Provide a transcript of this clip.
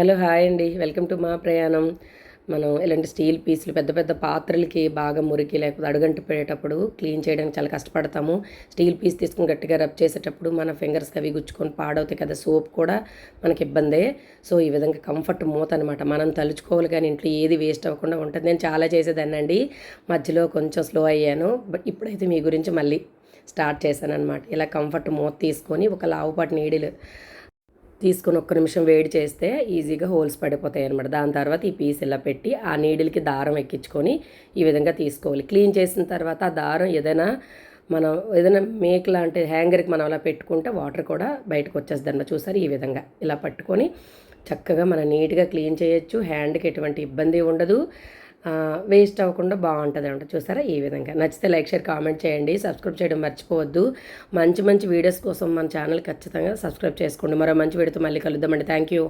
Hello hi అండి. Welcome to మా ప్రయాణం. మనం ఇలాంటి స్టీల్ పీసులు పెద్ద పెద్ద పాత్రలకి బాగా మురికి లేకపోతే అడుగంటిపోయేటప్పుడు క్లీన్ చేయడానికి చాలా కష్టపడతాము. స్టీల్ పీస్ తీసుకొని గట్టిగా రబ్ చేసేటప్పుడు మన ఫింగర్స్కి అవి గుచ్చుకొని పాడవుతాయి కదా, సోప్ కూడా మనకి ఇబ్బందే. సో ఈ విధంగా కంఫర్ట్ మూత అనమాట, మనం తలుచుకోవాలి కానీ ఇంట్లో ఏది వేస్ట్ అవ్వకుండా ఉంటుంది. నేను చాలా చేసేదాన్నండి, మధ్యలో కొంచెం స్లో అయ్యాను. బట్ ఇప్పుడైతే మీ గురించి మళ్ళీ స్టార్ట్ చేశాను అనమాట. ఇలా కంఫర్ట్ మూత తీసుకొని ఒక లావుపాటి నీడిలు తీసుకొని ఒక్క నిమిషం వేడి చేస్తే ఈజీగా హోల్స్ పడిపోతాయి అనమాట. దాని తర్వాత ఈ పీస్ ఇలా పెట్టి ఆ నీడిల్కి దారం ఎక్కించుకొని ఈ విధంగా తీసుకోవాలి. క్లీన్ చేసిన తర్వాత ఆ దారం ఏదైనా మేక్ లాంటి హ్యాంగర్కి మనం అలా పెట్టుకుంటే వాటర్ కూడా బయటకు వచ్చేస్తుంది అనమాట. చూసారు, ఈ విధంగా ఇలా పట్టుకొని చక్కగా మనం నీట్గా క్లీన్ చేయొచ్చు. హ్యాండ్కి ఎటువంటి ఇబ్బంది ఉండదు, వేస్ట్ అవ్వకుండా బాగుంటుంది అనమాట. చూసారా, ఈ విధంగా నచ్చితే లైక్, షేర్, కామెంట్ చేయండి. సబ్స్క్రైబ్ చేయడం మర్చిపోవద్దు. మంచి మంచి వీడియోస్ కోసం మన ఛానల్ ఖచ్చితంగా సబ్స్క్రైబ్ చేసుకోండి. మరో మంచి వీడియోతో మళ్ళీ కలుద్దామండి. Thank you.